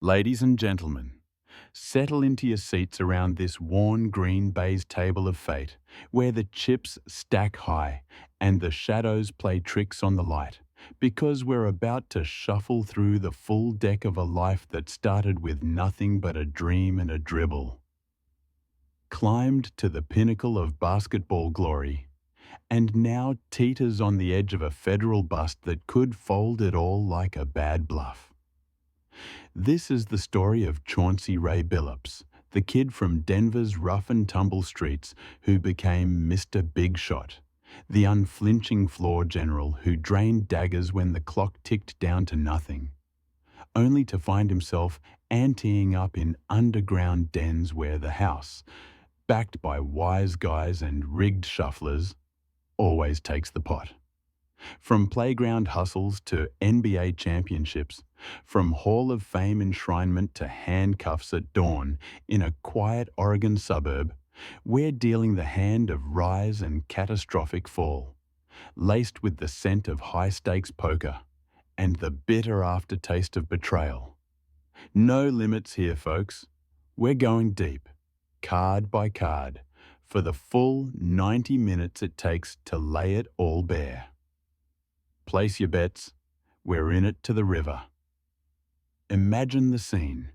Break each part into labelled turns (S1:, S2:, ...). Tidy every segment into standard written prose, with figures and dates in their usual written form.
S1: Ladies and gentlemen, settle into your seats around this worn green baize table of fate, where the chips stack high and the shadows play tricks on the light, because we're about to shuffle through the full deck of a life that started with nothing but a dream and a dribble, climbed to the pinnacle of basketball glory, and now teeters on the edge of a federal bust that could fold it all like a bad bluff. This is the story of Chauncey Ray Billups, the kid from Denver's rough and tumble streets who became Mr. Big Shot, the unflinching floor general who drained daggers when the clock ticked down to nothing, only to find himself anteing up in underground dens where the house, backed by wise guys and rigged shufflers, always takes the pot. From playground hustles to NBA championships, from Hall of Fame enshrinement to handcuffs at dawn in a quiet Oregon suburb, we're dealing the hand of rise and catastrophic fall, laced with the scent of high-stakes poker and the bitter aftertaste of betrayal. No limits here, folks. We're going deep, card by card, for the full 90 minutes it takes to lay it all bare. Place your bets. We're in it to the river. Imagine the scene.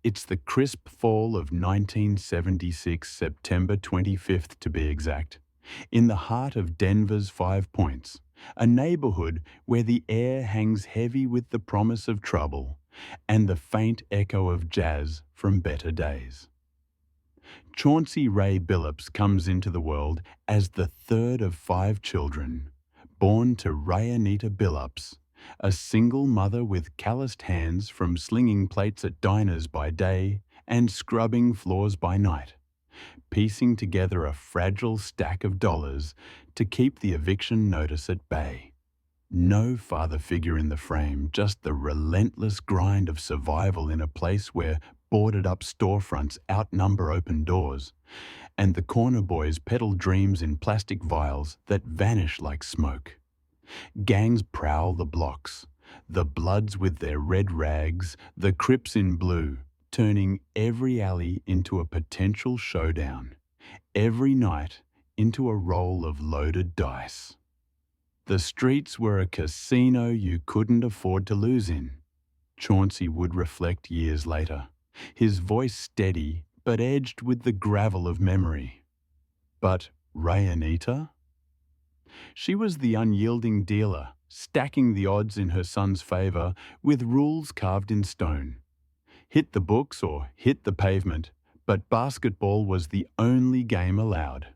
S1: It's the crisp fall of 1976, September 25th to be exact, in the heart of Denver's 5 Points, a neighborhood where the air hangs heavy with the promise of trouble and the faint echo of jazz from better days. Chauncey Ray Billups comes into the world as the third of 5 children, born to Rayanita Billups, a single mother with calloused hands from slinging plates at diners by day and scrubbing floors by night, piecing together a fragile stack of dollars to keep the eviction notice at bay. No father figure in the frame, just the relentless grind of survival in a place where boarded-up storefronts outnumber open doors, and the corner boys peddle dreams in plastic vials that vanish like smoke. Gangs prowl the blocks, the Bloods with their red rags, the Crips in blue, turning every alley into a potential showdown, every night into a roll of loaded dice. The streets were a casino you couldn't afford to lose in, Chauncey would reflect years later, his voice steady but edged with the gravel of memory. But Rayanita? She was the unyielding dealer, stacking the odds in her son's favor with rules carved in stone. Hit the books or hit the pavement, but basketball was the only game allowed.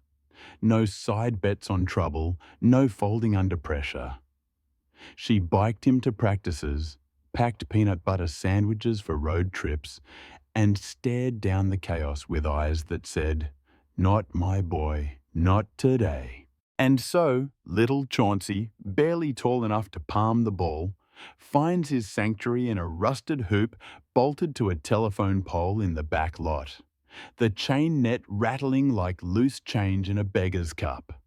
S1: No side bets on trouble, no folding under pressure. She biked him to practices, packed peanut butter sandwiches for road trips, and stared down the chaos with eyes that said, "Not my boy, not today." And so, little Chauncey, barely tall enough to palm the ball, finds his sanctuary in a rusted hoop bolted to a telephone pole in the back lot, the chain net rattling like loose change in a beggar's cup.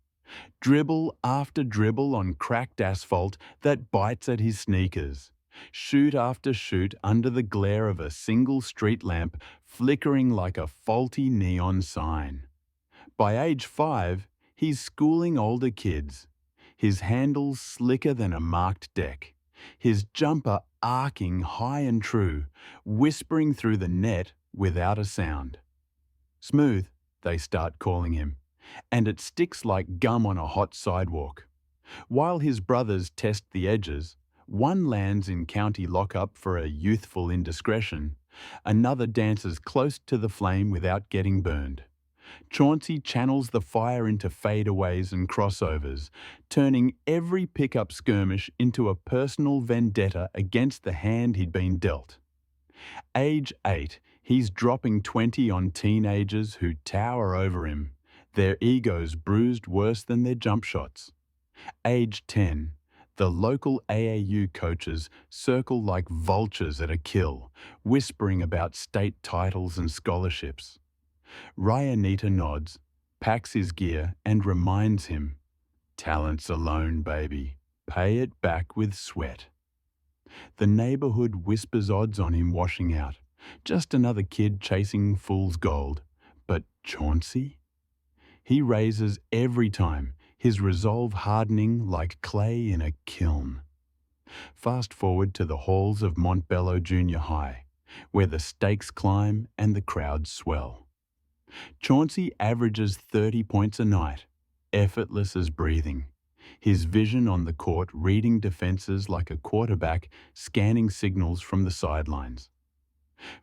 S1: Dribble after dribble on cracked asphalt that bites at his sneakers. Shoot after shoot under the glare of a single street lamp flickering like a faulty neon sign. By age 5, he's schooling older kids, his handles slicker than a marked deck, his jumper arcing high and true, whispering through the net without a sound. Smooth, they start calling him, and it sticks like gum on a hot sidewalk. While his brothers test the edges, one lands in county lockup for a youthful indiscretion, another dances close to the flame without getting burned. Chauncey channels the fire into fadeaways and crossovers, turning every pickup skirmish into a personal vendetta against the hand he'd been dealt. Age 8, he's dropping 20 on teenagers who tower over him, their egos bruised worse than their jump shots. Age 10, the local AAU coaches circle like vultures at a kill, whispering about state titles and scholarships. Rayanita nods, packs his gear, and reminds him, "Talent's a loan, baby. Pay it back with sweat." The neighborhood whispers odds on him washing out. Just another kid chasing fool's gold. But Chauncey? He raises every time, his resolve hardening like clay in a kiln. Fast forward to the halls of Montbello Junior High, where the stakes climb and the crowds swell. Chauncey averages 30 points a night, effortless as breathing. His vision on the court reading defenses like a quarterback scanning signals from the sidelines.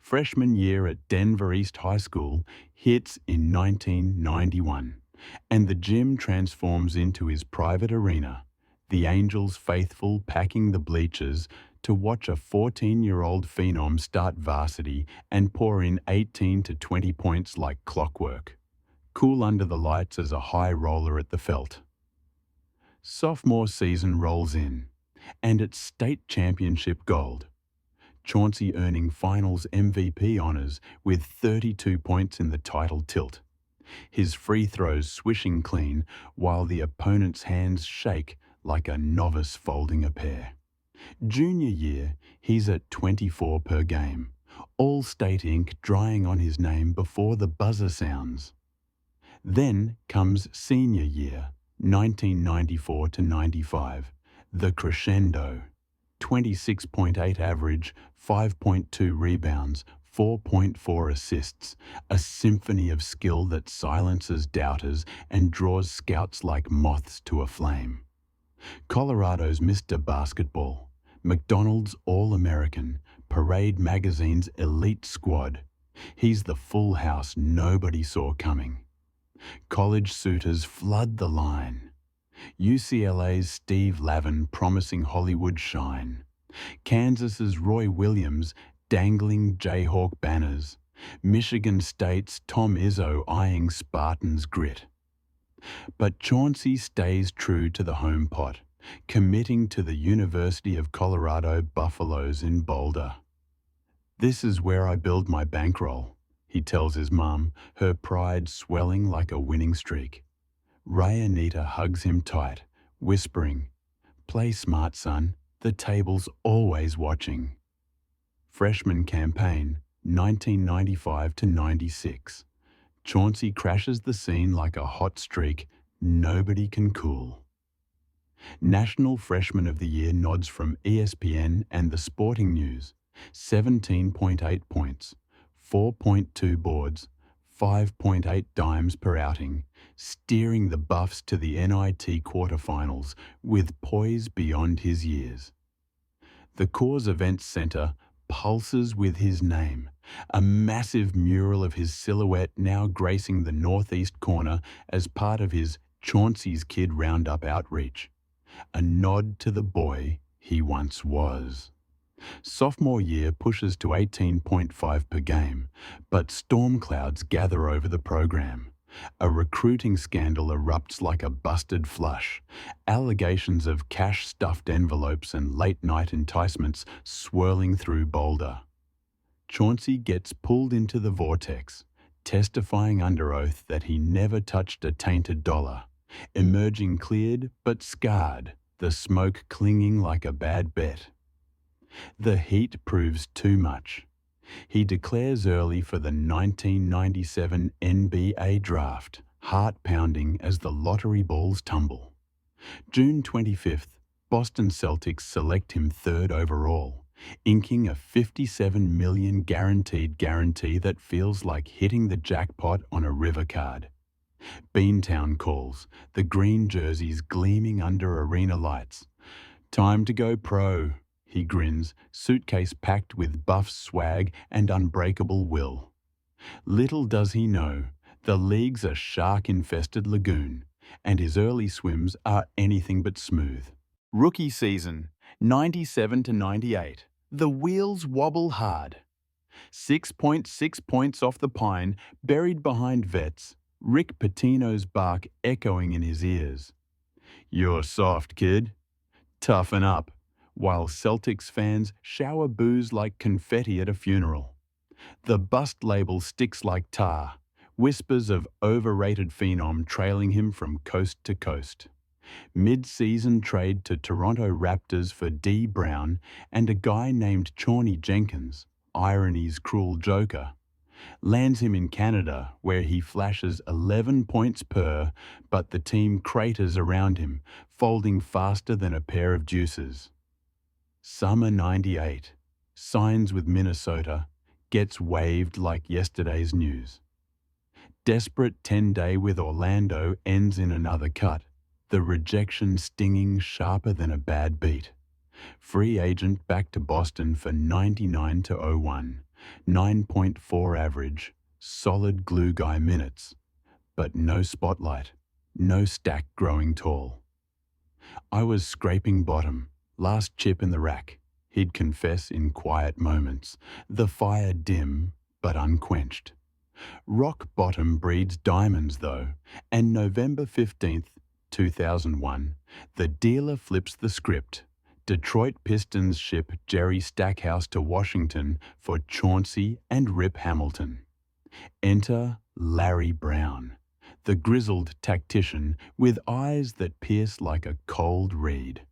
S1: Freshman year at Denver East High School hits in 1991, and the gym transforms into his private arena, the Angels faithful packing the bleachers to watch a 14-year-old phenom start varsity and pour in 18 to 20 points like clockwork. Cool under the lights as a high roller at the felt. Sophomore season rolls in, and it's state championship gold. Chauncey earning finals MVP honours with 32 points in the title tilt. His free throws swishing clean while the opponent's hands shake like a novice folding a pair. Junior year, he's at 24 per game, all state ink drying on his name before the buzzer sounds. Then comes senior year, 1994 to 95, the crescendo. 26.8 average, 5.2 rebounds, 4.4 assists, a symphony of skill that silences doubters and draws scouts like moths to a flame. Colorado's Mr. Basketball, McDonald's All-American, Parade Magazine's elite squad. He's the full house nobody saw coming. College suitors flood the line. UCLA's Steve Lavin promising Hollywood shine. Kansas's Roy Williams dangling Jayhawk banners. Michigan State's Tom Izzo eyeing Spartans' grit. But Chauncey stays true to the home pot, committing to the University of Colorado Buffaloes in Boulder. "This is where I build my bankroll," he tells his mum, her pride swelling like a winning streak. Rayanita hugs him tight, whispering, "Play smart, son. The table's always watching." Freshman campaign, 1995 to 96. Chauncey crashes the scene like a hot streak nobody can cool. National Freshman of the Year nods from ESPN and the Sporting News. 17.8 points, 4.2 boards, 5.8 dimes per outing, steering the Buffs to the NIT quarterfinals with poise beyond his years. The Coors Events Centre pulses with his name, a massive mural of his silhouette now gracing the northeast corner as part of his Chauncey's Kid Roundup outreach, a nod to the boy he once was. Sophomore year pushes to 18.5 per game, but storm clouds gather over the program. A recruiting scandal erupts like a busted flush. Allegations of cash-stuffed envelopes and late-night enticements swirling through Boulder. Chauncey gets pulled into the vortex, testifying under oath that he never touched a tainted dollar, emerging cleared but scarred, the smoke clinging like a bad bet. The heat proves too much. He declares early for the 1997 NBA draft, heart-pounding as the lottery balls tumble. June 25th, Boston Celtics select him third overall, inking a $57 million guarantee that feels like hitting the jackpot on a river card. Beantown calls, the green jerseys gleaming under arena lights. "Time to go pro," he grins, suitcase packed with Buff swag and unbreakable will. Little does he know, the league's a shark-infested lagoon, and his early swims are anything but smooth. Rookie season, 97 to 98. The wheels wobble hard. 6.6 points off the pine, buried behind vets, Rick Pitino's bark echoing in his ears. "You're soft, kid. Toughen up," while Celtics fans shower booze like confetti at a funeral. The bust label sticks like tar, whispers of overrated phenom trailing him from coast to coast. Mid-season trade to Toronto Raptors for D. Brown and a guy named Chauncey Jenkins, irony's cruel joker, lands him in Canada where he flashes 11 points per, but the team craters around him, folding faster than a pair of juices. Summer 98, signs with Minnesota, gets waived like yesterday's news. Desperate 10-day with Orlando ends in another cut, the rejection stinging sharper than a bad beat. Free agent back to Boston for 99 to 01, 9.4 average, solid glue guy minutes, but no spotlight, no stack growing tall. I was scraping bottom, last chip in the rack, he'd confess in quiet moments, the fire dim but unquenched. Rock bottom breeds diamonds though, and November 15th, 2001, the dealer flips the script. Detroit Pistons ship Jerry Stackhouse to Washington for Chauncey and Rip Hamilton. Enter Larry Brown, the grizzled tactician with eyes that pierce like a cold reed.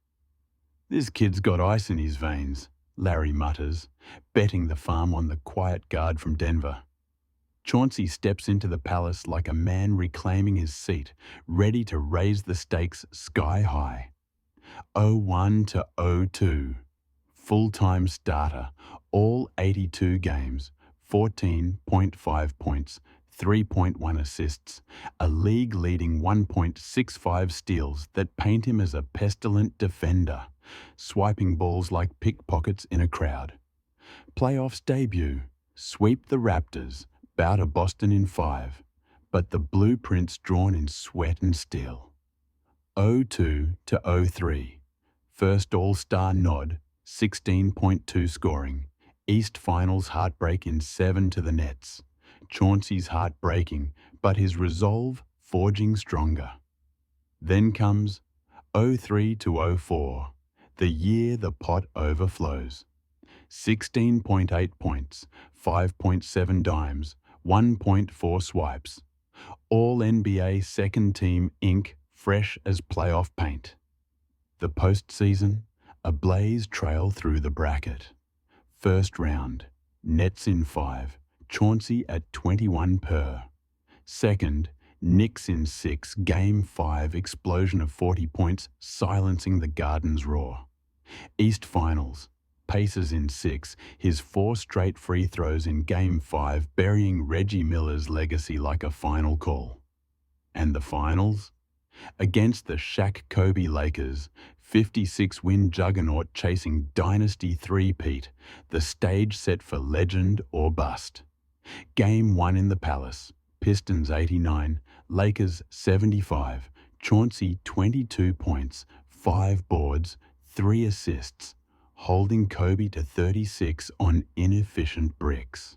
S1: "This kid's got ice in his veins," Larry mutters, betting the farm on the quiet guard from Denver. Chauncey steps into the palace like a man reclaiming his seat, ready to raise the stakes sky high. 01 to 02, full-time starter, all 82 games, 14.5 points, 3.1 assists, a league-leading 1.65 steals that paint him as a pestilent defender, swiping balls like pickpockets in a crowd. Playoffs debut, sweep the Raptors, bow to Boston in 5, but the blueprints drawn in sweat and steel. 02 to 03, first All-Star nod, 16.2 scoring, East Finals heartbreak in 7 to the Nets. Chauncey's heart breaking, but his resolve forging stronger. Then comes 03 to 04, the year the pot overflows. 16.8 points, 5.7 dimes, 1.4 swipes. All NBA second team ink fresh as playoff paint. The postseason, a blaze trail through the bracket. First round, Nets in 5, Chauncey at 21 per. Second, Knicks in 6, Game 5 explosion of 40 points silencing the Garden's roar. East Finals, Pacers in 6, his 4 straight free throws in Game 5 burying Reggie Miller's legacy like a final call. And the finals? Against the Shaq-Kobe Lakers, 56-win juggernaut chasing Dynasty three-peat, the stage set for legend or bust. Game 1 in the Palace, Pistons 89, Lakers 75, Chauncey 22 points, 5 boards, 3 assists, holding Kobe to 36 on inefficient bricks.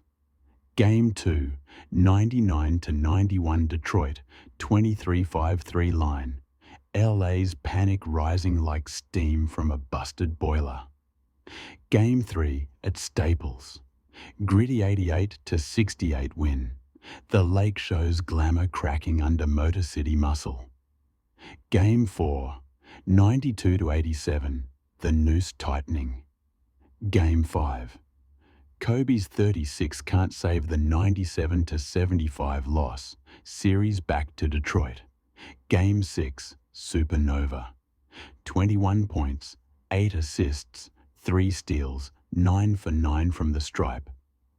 S1: Game 2, 99 to 91 Detroit, 23-5-3 line. LA's panic rising like steam from a busted boiler. Game 3 at Staples. Gritty 88 to 68 win. The Lake Show's glamour cracking under Motor City muscle. Game 4, 92 to 87, the noose tightening. Game 5. Kobe's 36 can't save the 97 to 75 loss. Series back to Detroit. Game 6, supernova. 21 points, 8 assists, 3 steals, 9 for 9 from the stripe.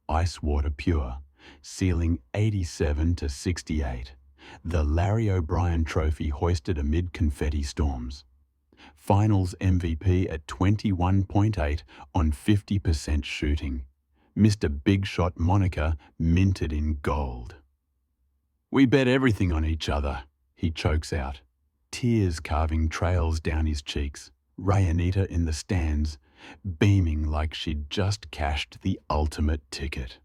S1: Ice water pure, sealing 87 to 68. The Larry O'Brien Trophy hoisted amid confetti storms. Finals MVP at 21.8 on 50% shooting. Mr. Big Shot moniker minted in gold. "We bet everything on each other," he chokes out, tears carving trails down his cheeks. Rayanita in the stands, beaming like she'd just cashed the ultimate ticket.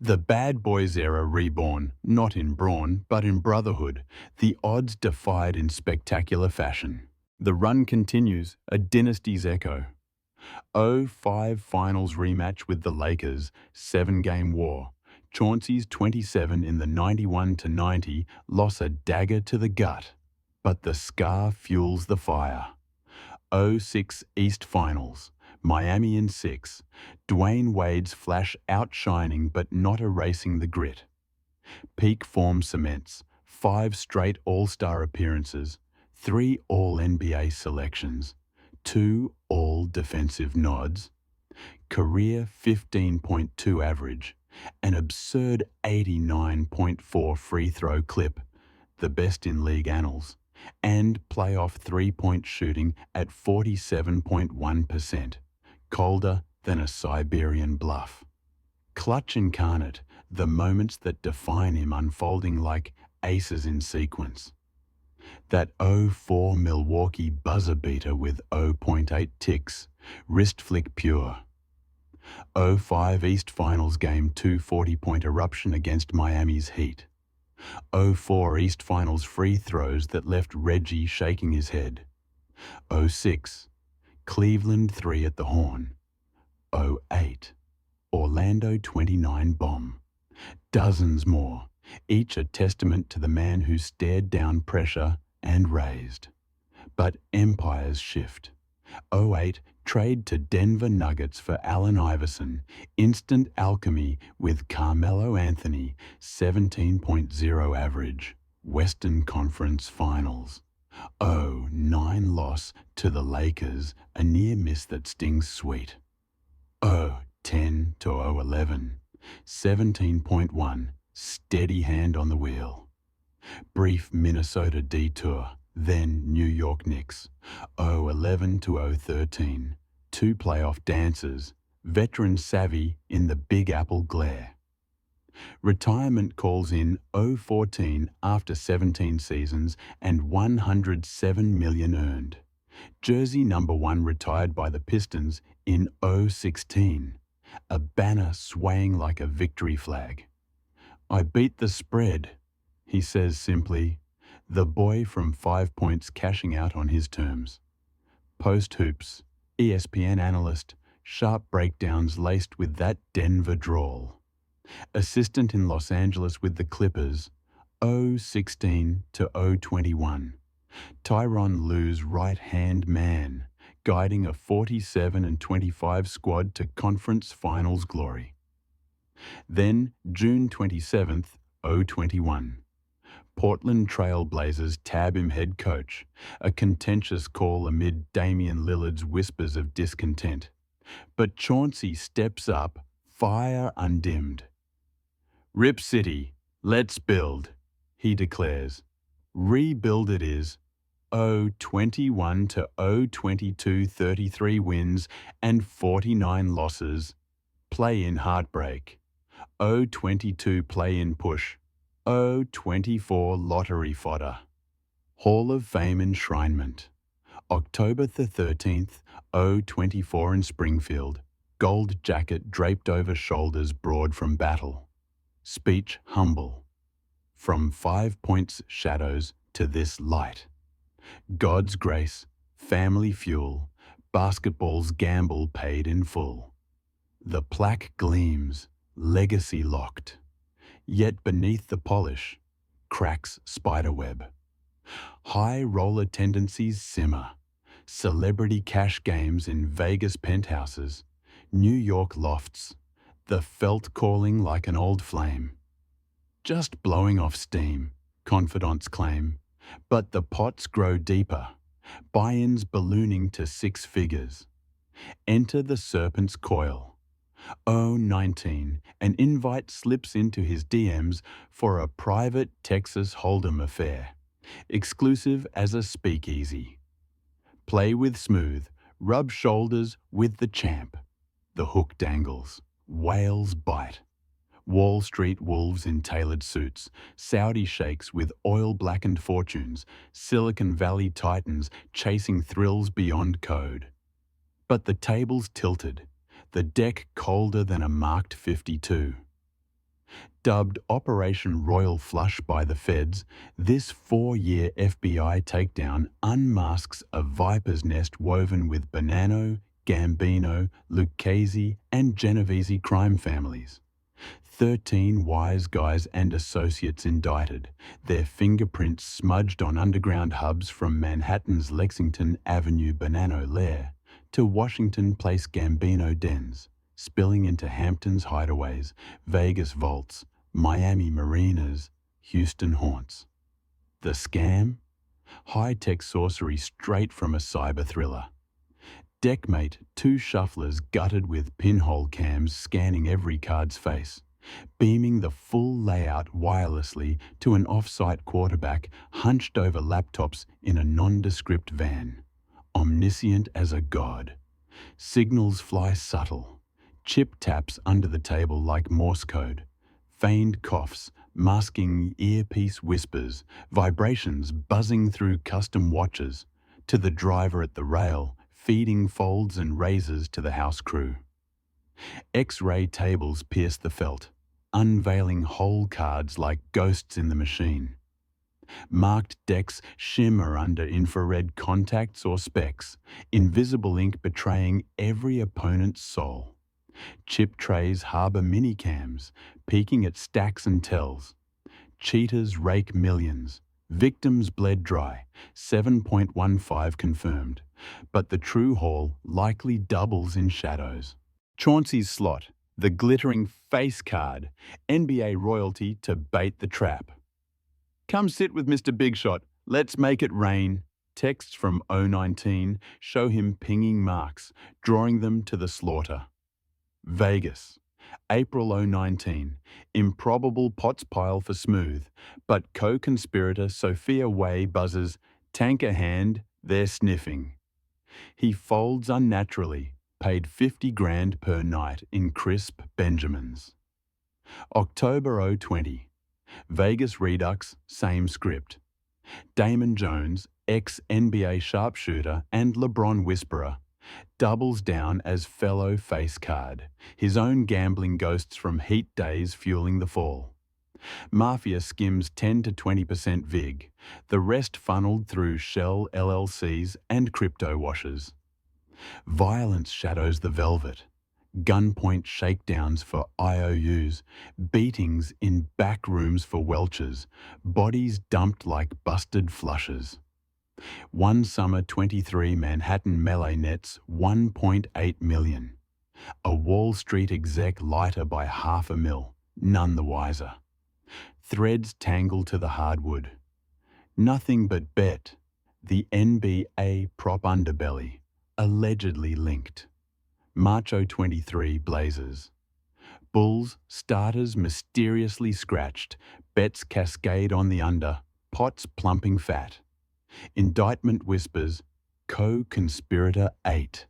S1: The Bad Boys era reborn, not in brawn, but in brotherhood, the odds defied in spectacular fashion. The run continues, a dynasty's echo. 05 finals rematch with the Lakers, 7-game war. Chauncey's 27 in the 91 to 90 loss a dagger to the gut. but the scar fuels the fire. '06 East Finals, Miami in 6. Dwayne Wade's flash outshining but not erasing the grit. Peak form cements, 5 straight All-Star appearances, 3 All-NBA selections, 2 All-Defensive nods, career 15.2 average, an absurd 89.4 free throw clip, the best in league annals, and playoff three-point shooting at 47.1%, colder than a Siberian bluff. Clutch incarnate, the moments that define him unfolding like aces in sequence. That '04 Milwaukee buzzer beater with 0.8 ticks, wrist flick pure. '05 East Finals Game 2 40-point eruption against Miami's Heat. '04 East Finals free throws that left Reggie shaking his head. '06 Cleveland 3 at the Horn. '08 Orlando 29 bomb. Dozens more, each a testament to the man who stared down pressure and raised. But empires shift. '08 trade to Denver Nuggets for Allen Iverson, instant alchemy with Carmelo Anthony, 17.0 average, Western Conference Finals. '09 loss to the Lakers, a near miss that stings sweet. '10 to '11, 17.1, steady hand on the wheel. Brief Minnesota detour, then New York Knicks. '11 to '13, 2 playoff dances, veteran savvy in the Big Apple glare. Retirement calls in '14 after 17 seasons and $107 million earned. Jersey number 1 retired by the Pistons in '16, a banner swaying like a victory flag. I beat the spread, he says simply, the boy from 5 points cashing out on his terms. Post-hoops, ESPN analyst, sharp breakdowns laced with that Denver drawl. Assistant in Los Angeles with the Clippers, '16 to '21. Tyronn Lue's right-hand man, guiding a 47-25 squad to conference finals glory. Then, June 27th, '21. Portland Trail Blazers tab him head coach, a contentious call amid Damian Lillard's whispers of discontent. But Chauncey steps up, fire undimmed. "Rip City, let's build," he declares. Rebuild it is. '21 to '22, 33 wins and 49 losses. Play-in heartbreak. '22 play-in push. '24 lottery fodder. Hall of Fame enshrinement. October the 13th, '24 in Springfield. Gold jacket draped over shoulders broad from battle. Speech humble. From 5 points shadows to this light. God's grace, family fuel, basketball's gamble paid in full. The plaque gleams, legacy locked. Yet beneath the polish, cracks spiderweb. High roller tendencies simmer. Celebrity cash games in Vegas penthouses, New York lofts, the felt calling like an old flame. Just blowing off steam, confidants claim, but the pots grow deeper, buy-ins ballooning to 6 figures. Enter the serpent's coil. '19, an invite slips into his DMs for a private Texas Hold'em affair, exclusive as a speakeasy. Play with smooth, rub shoulders with the champ. The hook dangles, whales bite. Wall Street wolves in tailored suits, Saudi sheikhs with oil-blackened fortunes, Silicon Valley titans chasing thrills beyond code. But the table's tilted, the deck colder than a marked 52. Dubbed Operation Royal Flush by the feds, this 4-year FBI takedown unmasks a viper's nest woven with Bonanno, Gambino, Lucchese, and Genovese crime families. 13 wise guys and associates indicted, their fingerprints smudged on underground hubs from Manhattan's Lexington Avenue Banano lair to Washington Place Gambino dens, spilling into Hampton's hideaways, Vegas vaults, Miami marinas, Houston haunts. The scam? High-tech sorcery straight from a cyber thriller. Deckmate, two shufflers gutted with pinhole cams scanning every card's face, beaming the full layout wirelessly to an off-site quarterback hunched over laptops in a nondescript van. Omniscient as a god. Signals fly subtle. Chip taps under the table like Morse code. Feigned coughs, masking earpiece whispers, vibrations buzzing through custom watches, to the driver at the rail, feeding folds and razors to the house crew. X-ray tables pierce the felt, unveiling whole cards like ghosts in the machine. Marked decks shimmer under infrared contacts or specks, invisible ink betraying every opponent's soul. Chip trays harbour minicams, peeking at stacks and tells. Cheaters rake millions. Victims bled dry, 7.15 confirmed, but the true haul likely doubles in shadows. Chauncey's slot, the glittering face card, NBA royalty to bait the trap. Come sit with Mr. Big Shot, let's make it rain. Texts from 019 show him pinging marks, drawing them to the slaughter. Vegas, April 019, improbable pots pile for smooth, but co-conspirator Sophia Way buzzes, tanker hand, they're sniffing. He folds unnaturally, paid 50 grand per night in crisp Benjamins. October 020, Vegas Redux, same script. Damon Jones, ex-NBA sharpshooter and LeBron whisperer, doubles down as fellow face card, his own gambling ghosts from heat days fueling the fall. Mafia skims 10 to 20% VIG, the rest funneled through shell LLCs and crypto washers. Violence shadows the velvet. Gunpoint shakedowns for IOUs, beatings in back rooms for Welchers, bodies dumped like busted flushes. One summer 23 Manhattan melee nets 1.8 million. A Wall Street exec lighter by $500,000, none the wiser. Threads tangle to the hardwood. Nothing but bet, the NBA prop underbelly, allegedly linked. March 23 Blazers. Bulls, starters mysteriously scratched, bets cascade on the under, pots plumping fat. Indictment whispers, co-conspirator 8,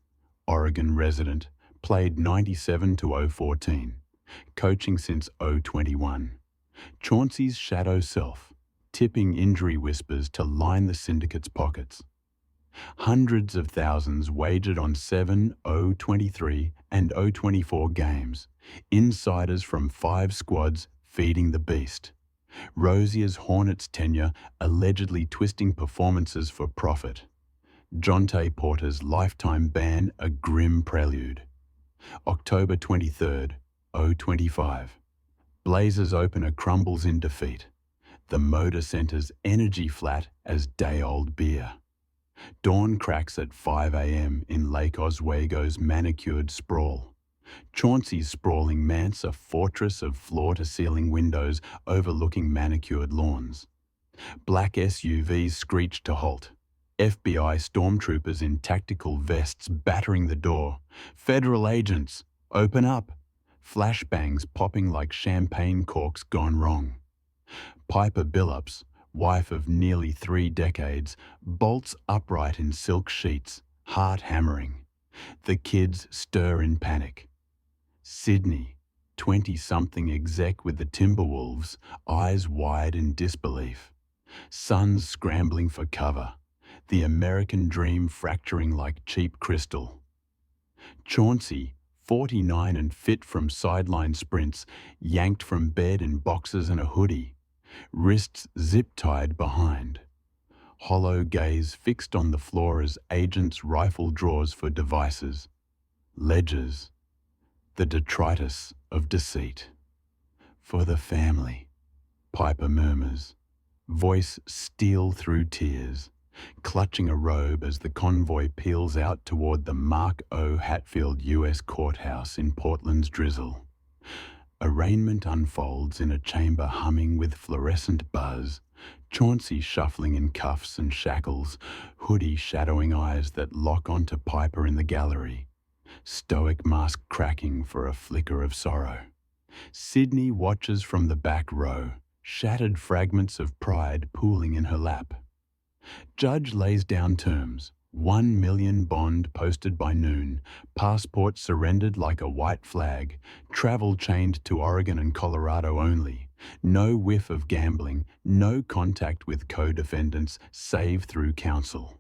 S1: Oregon resident, played 97 to 014, coaching since 021. Chauncey's shadow self, tipping injury whispers to line the syndicate's pockets. Hundreds of thousands wagered on 7, 023 and 024 games, insiders from 5 squads feeding the beast. Rozier's Hornets tenure allegedly twisting performances for profit. Jonte Porter's lifetime ban a grim prelude. October 23rd, 025. Blazers opener crumbles in defeat. The Moda Center's energy flat as day-old beer. Dawn cracks at 5 a.m. in Lake Oswego's manicured sprawl. Chauncey's sprawling manse a fortress of floor-to-ceiling windows overlooking manicured lawns. Black SUVs screech to halt. FBI stormtroopers in tactical vests battering the door. Federal agents, open up. Flashbangs popping like champagne corks gone wrong. Piper Billups, wife of nearly 3 decades, bolts upright in silk sheets, heart hammering. The kids stir in panic. Sydney, 20-something exec with the Timberwolves, eyes wide in disbelief. Sons scrambling for cover, the American dream fracturing like cheap crystal. Chauncey, 49 and fit from sideline sprints, yanked from bed in boxers and a hoodie, wrists zip-tied behind. Hollow gaze fixed on the floor as agents rifle drawers for devices. Ledgers. The detritus of deceit. For the family, Piper murmurs, voice steel through tears, clutching a robe as the convoy peels out toward the Mark O. Hatfield U.S. Courthouse in Portland's drizzle. Arraignment unfolds in a chamber humming with fluorescent buzz, Chauncey shuffling in cuffs and shackles, hoodie shadowing eyes that lock onto Piper in the gallery, stoic mask cracking for a flicker of sorrow. Sydney watches from the back row, shattered fragments of pride pooling in her lap. Judge lays down terms. 1 million bond posted by noon, passport surrendered like a white flag, travel chained to Oregon and Colorado only, no whiff of gambling, no contact with co-defendants save through counsel.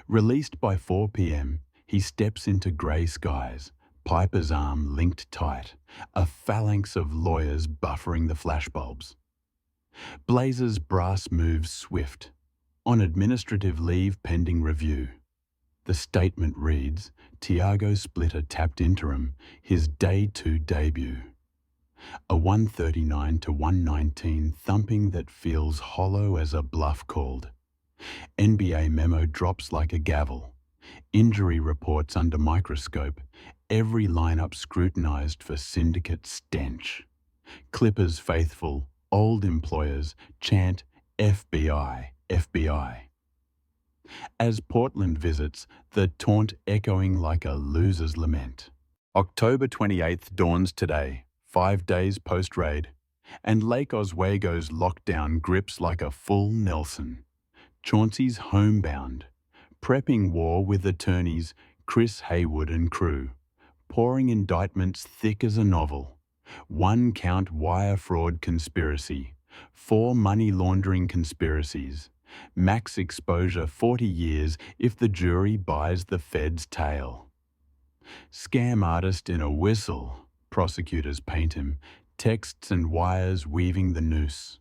S1: Released by 4 p.m., he steps into grey skies, Piper's arm linked tight, a phalanx of lawyers buffering the flashbulbs. Blazer's brass moves swift. On administrative leave pending review. The statement reads, Tiago Splitter tapped interim, his Day 2 debut. A 139 to 119 thumping that feels hollow as a bluff called. NBA memo drops like a gavel. Injury reports under microscope, every lineup scrutinized for syndicate stench. Clippers faithful, old employers chant FBI. FBI. As Portland visits, the taunt echoing like a loser's lament. October 28th dawns today, 5 days post-raid, and Lake Oswego's lockdown grips like a full Nelson. Chauncey's homebound, prepping war with attorneys Chris Haywood and crew, pouring indictments thick as a novel. 1 count wire fraud conspiracy, 4 money laundering conspiracies, max exposure 40 years if the jury buys the Fed's tale. Scam artist in a whistle, prosecutors paint him, texts and wires weaving the noose.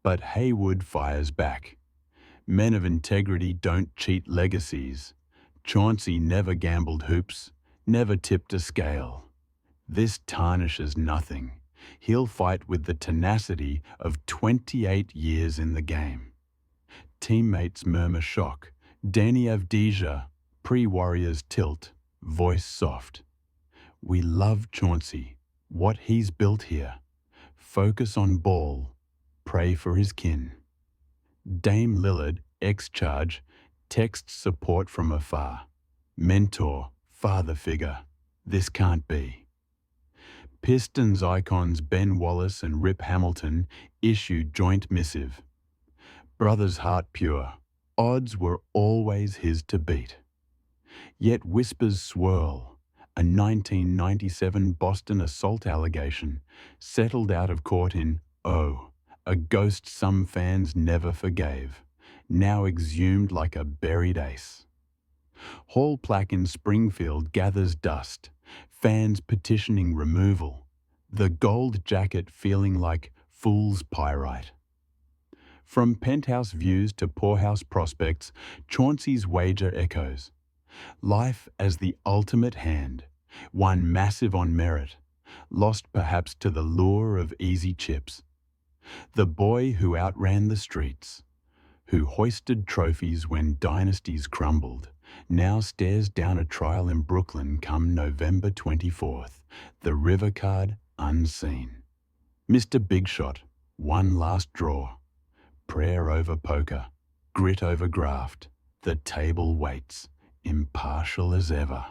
S1: But Haywood fires back. Men of integrity don't cheat legacies. Chauncey never gambled hoops, never tipped a scale. This tarnishes nothing. He'll fight with the tenacity of 28 years in the game. Teammates murmur shock. Danny Avdija, pre-Warriors tilt, voice soft. We love Chauncey, what he's built here. Focus on ball, pray for his kin. Dame Lillard, ex-charge, texts support from afar. Mentor, father figure, this can't be. Pistons icons Ben Wallace and Rip Hamilton issue joint missive. Brother's heart pure, odds were always his to beat. Yet whispers swirl, a 1997 Boston assault allegation settled out of court in, a ghost some fans never forgave, now exhumed like a buried ace. Hall plaque in Springfield gathers dust, fans petitioning removal, the gold jacket feeling like fool's pyrite. From penthouse views to poorhouse prospects, Chauncey's wager echoes. Life as the ultimate hand, one massive on merit, lost perhaps to the lure of easy chips. The boy who outran the streets, who hoisted trophies when dynasties crumbled, now stares down a trial in Brooklyn come November 24th, the river card unseen. Mr. Big Shot, one last draw. Prayer over poker, grit over graft. The table waits, impartial as ever.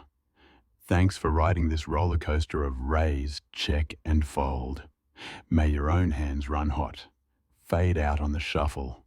S1: Thanks for riding this roller coaster of raise, check and fold. May your own hands run hot, fade out on the shuffle,